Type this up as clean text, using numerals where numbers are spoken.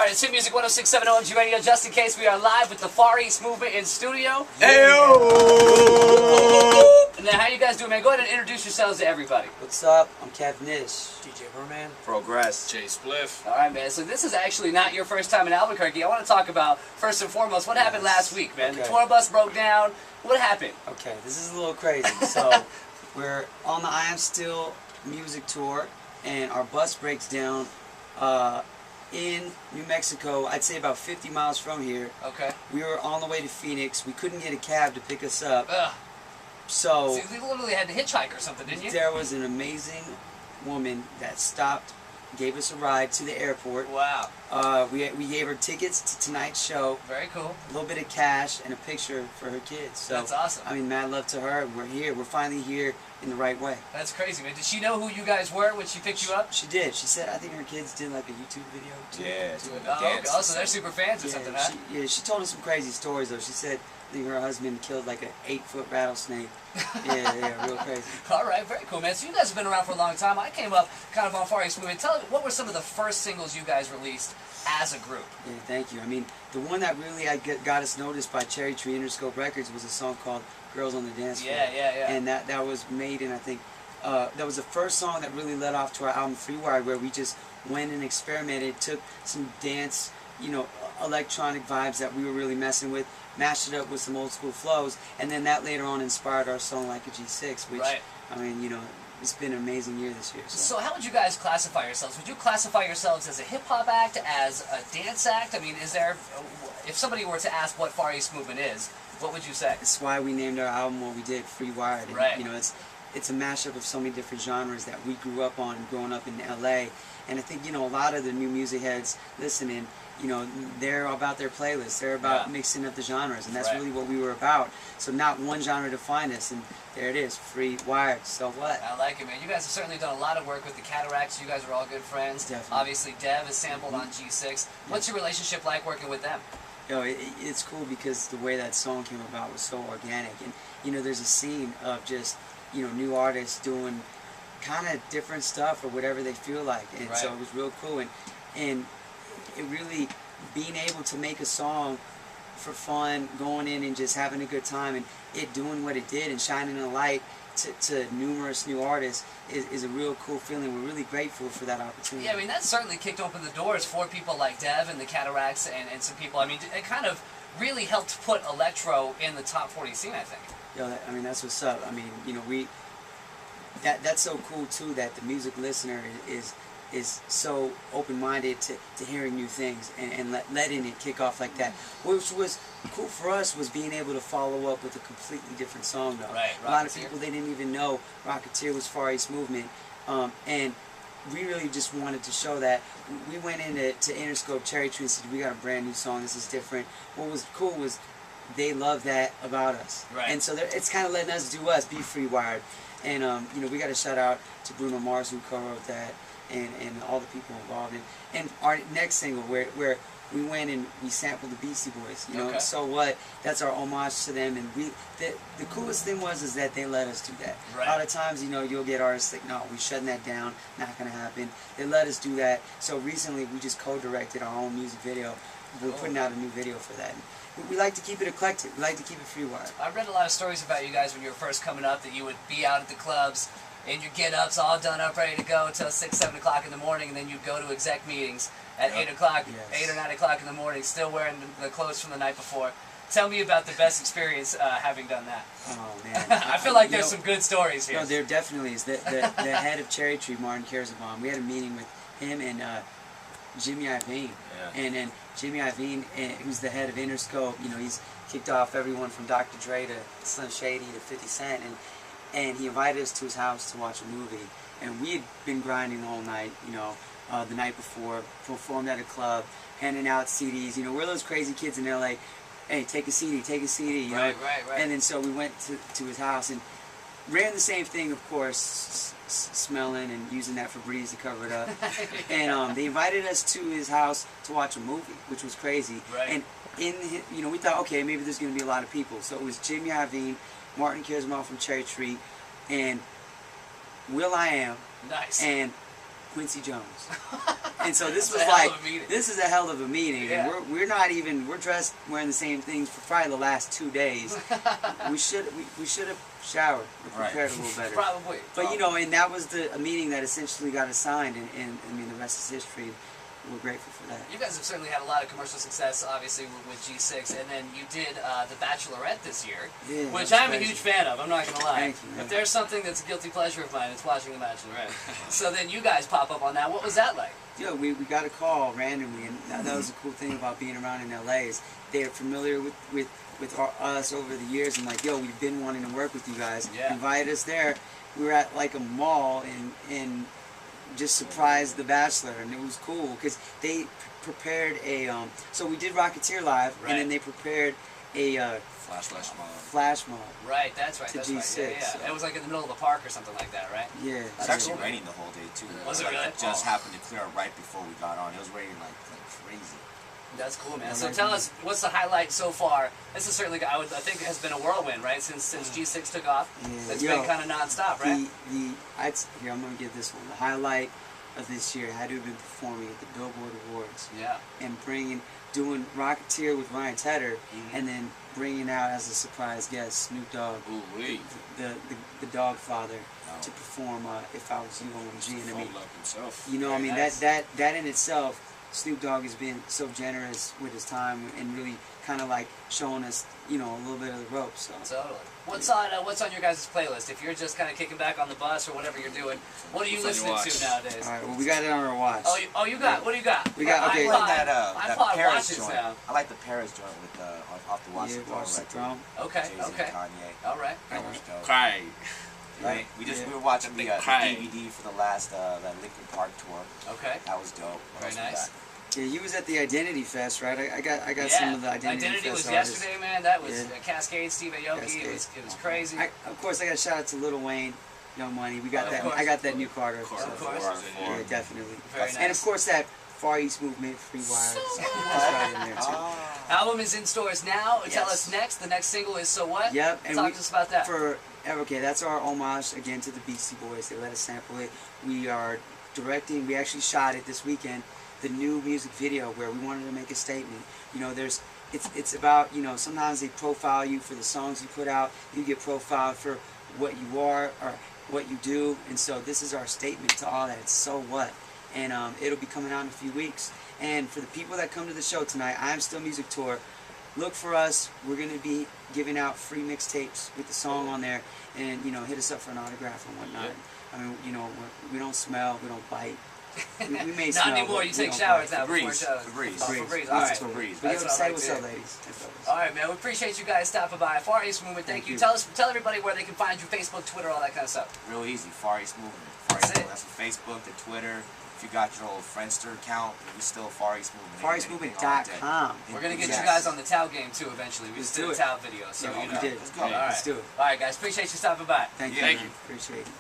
All right, it's Hit Music 106.7 OMG Radio. Just in case, we are live with the Far East Movement in studio. Heyo! And then, how you guys doing, man? Go ahead and introduce yourselves to everybody. What's up? I'm Kev Nish. DJ Herman. Progress. Jay Spliff. All right, man. So this is actually not your first time in Albuquerque. I want to talk about, first and foremost, what happened last week, man. Okay. The tour bus broke down. What happened? Okay, this is a little crazy. So, we're on the I Am Still music tour, and our bus breaks down in New Mexico, I'd say about 50 miles from here. Okay. We were on the way to Phoenix. We couldn't get a cab to pick us up. Ugh. So, you literally had to hitchhike or something, didn't you? there was an amazing woman that stopped, gave us a ride to the airport. Wow. We gave her tickets to tonight's show, Very cool. a little bit of cash, and a picture for her kids. So, That's awesome. I mean, mad love to her. We're here. We're finally here in the right way. That's crazy, man. Did she know who you guys were when she picked you up? She did. She said, I think her kids did like a YouTube video too. Yeah, to doing it. the Oh, okay. dance. Also, they're super fans or something, huh? She told us some crazy stories though. She said, I think her husband killed like an 8-foot rattlesnake. yeah, real crazy. All right, very cool, man. So you guys have been around for a long time. I came up kind of on Far East Movement. Tell me, what were some of the first singles you guys released as a group? Yeah, thank you. I mean, the one that really got us noticed by Cherry Tree Interscope Records was a song called Girls on the Dance Floor. Yeah. And that was made in, I think, that was the first song that really led off to our album Free Wired, where we just went and experimented, took some dance, electronic vibes that we were really messing with, mashed it up with some old school flows, and then that later on inspired our song Like a G6, which, Right. I mean, it's been an amazing year this year. So how would you guys classify yourselves? Would you classify yourselves as a hip-hop act, as a dance act? I mean, if somebody were to ask what Far East Movement is, what would you say? That's why we named our album what we did, Free Wired. And, Right. It's a mashup of so many different genres that we grew up on growing up in LA. And I think, a lot of the new music heads listening, they're about their playlists. They're about mixing up the genres, and that's Right. really what we were about. So not one genre defined us, and there it is, Free Wired. So what? I like it, man. You guys have certainly done a lot of work with the Cataracts. You guys are all good friends. Definitely. Obviously, Dev is sampled on G6. What's your relationship like working with them? It's cool because the way that song came about was so organic, and there's a scene of just new artists doing kind of different stuff or whatever they feel like, and so Right. it was real cool, and it really being able to make a song for fun, going in and just having a good time, and it doing what it did and shining a light to numerous new artists is a real cool feeling. We're really grateful for that opportunity. Yeah, I mean, that certainly kicked open the doors for people like Dev and the Cataracts and some people. I mean, it kind of really helped put electro in the top 40 scene, I think. That's what's up. I mean, that's so cool too, that the music listener is so open-minded to hearing new things and letting it kick off like that. Which was cool for us was being able to follow up with a completely different song though. Right, a lot of Rocketeer. people, they didn't even know Rocketeer was Far East Movement, and we really just wanted to show that. We went into Interscope Cherry Tree and said, we got a brand new song, this is different. What was cool was they love that about us. Right. And so it's kind of letting us do us, be Free Wired. And, we got a shout out to Bruno Mars who co-wrote that, and all the people involved. And our next single, where we went and we sampled the Beastie Boys, Okay. So what? That's our homage to them. And the coolest thing is that they let us do that. Right. A lot of times, you'll get artists like, no, we're shutting that down, not going to happen. They let us do that. So recently, we just co-directed our own music video. We're putting out a new video for that. We like to keep it eclectic. We like to keep it free wired. I read a lot of stories about you guys when you were first coming up, that you would be out at the clubs in your get-ups, all done up, ready to go until 6, 7 o'clock in the morning, and then you'd go to exec meetings at 8 o'clock, Yes. 8 or 9 o'clock in the morning, still wearing the clothes from the night before. Tell me about the best experience having done that. Oh, man. I feel like there's some good stories here. No, there definitely is. The head of Cherry Tree, Martin Kersabon, we had a meeting with him and Jimmy Iovine. Yeah. And Jimmy Iovine, who's the head of Interscope, he's kicked off everyone from Dr. Dre to Slim Shady to 50 Cent, and he invited us to his house to watch a movie. And we had been grinding the whole night, the night before, performed at a club, handing out CDs. We're those crazy kids in LA. Hey, take a CD, take a CD. Right. And then so we went to his house and ran the same thing, of course, smelling and using that Febreze to cover it up. And they invited us to his house to watch a movie, which was crazy. Right. And we thought, okay, maybe there's going to be a lot of people. So it was Jimmy Iovine, Martin Kersabon from Cherry Tree, and Will.i.am, Nice. and Quincy Jones. And so this That's was a hell like, of a meeting. this is a hell of a meeting. Yeah. And we're not even, we're dressed wearing the same things for probably the last 2 days. we should have showered or prepared a little better. Probably. But you know, and that was a meeting that essentially got us signed, and I mean the rest is history. We're grateful for that. You guys have certainly had a lot of commercial success, obviously, with G6, and then you did The Bachelorette this year, Yeah, which that's I'm a crazy. huge fan of, I'm not going to lie. Thank you, man. If there's something that's a guilty pleasure of mine, it's watching The Bachelorette. So then you guys pop up on that. What was that like? Yeah, we got a call randomly, and that was the cool thing about being around in LA is they're familiar with us over the years, and like, yo, we've been wanting to work with you guys. Yeah. Invited us there. We were at like a mall and just surprised the Bachelor, and it was cool because they prepared a so we did Rocketeer Live, Right. and then they prepared a flash mob. Right, that's right. To That's G6, right. Yeah. so. It was like in the middle of the park or something like that, right? Yeah, It's That's actually cool. raining the whole day too. Was it Like, really? It just happened to clear up right before we got on. It was raining like crazy. That's cool, man. I So like tell that. us, what's the highlight so far? This is certainly, I think it has been a whirlwind, right? Since G6 took off, Yeah, it's yo, been kind of nonstop, right? Here, I'm gonna give this one. The highlight of this year had to have been performing at the Billboard Awards Yeah. and doing Rocketeer with Ryan Tedder, Mhm. and then bringing out as a surprise guest Snoop Dogg, Ooh-wee. the Dog Father, Oh. to perform If I Was You, OMG. And I mean, Fold up himself. you know, I Very mean nice. that in itself, Snoop Dogg has been so generous with his time and really kind of like showing us, you know, a little bit of the ropes. So. Totally. What's on your guys' playlist? If you're just kind of kicking back on the bus or whatever you're doing, what are you What's on your listening to watch? nowadays? All right, well, we got it on our watch. You got. What do you got? We got- okay. I like that iPod Paris watches joint. now. I like the Paris joint with off the Watch Yeah, the Throne Watch the record. Throne. Okay. Jay-Z Okay. and Kanye. All right. That was dope. Cry. Right? We Yeah. were watching the Cry. DVD for the last that Linkin Park tour. Okay. That was dope. What Very else we nice. got? Yeah, you was at the Identity Fest, right? I got Yeah. some of the Identity was Fest artists. yesterday, man. That was Yeah. Cascade, Steve Aoki. Cascade. It was crazy. Of course, I got a shout out to Lil Wayne, Young Money. We got Of that. course. I got that new Carter. Of course. So, Of course. yeah, definitely. Very And nice. of course that Far East Movement, Free Wire. That's right in there too. Album is in stores now. Tell Yes. us next. The next single is So What? Yep, and Talk to us about that. Okay, that's our homage again to the Beastie Boys. They let us sample it. We are directing. We actually shot it this weekend. The new music video where we wanted to make a statement. You know, it's about, you know, sometimes they profile you for the songs you put out. You get profiled for what you are or what you do, and so this is our statement to all that. It's So What, and it'll be coming out in a few weeks. And for the people that come to the show tonight, I Am Still Music Tour. Look for us. We're going to be giving out free mixtapes with the song on there, and you know, hit us up for an autograph and whatnot. I mean, you know, we don't smell, we don't bite. We may Not smell, anymore. but You we take don't showers bite. now before Febreze. shows. Febreze. Oh, Febreze. All right. Febreze. But That's yo, what I say like what's to up, hear. ladies. and fellas. All right, man. We appreciate you guys stopping by. Far East Movement. Thank you. Thank you. Tell everybody where they can find you. Facebook, Twitter, all that kind of stuff. Real easy. Far East Movement. That's it. That's the Facebook, the Twitter. If you got your old Friendster account, we still Far East Movement. Anything all day. FarEastMovement.com. We're gonna get Yes. you guys on the Tao game too eventually. We Let's just did do a it. Tao video, so Yeah, you we know. did. Let's go. All right. Let's do it. All right, guys. Appreciate you stopping by. Thank you. Thank man. you. Appreciate it.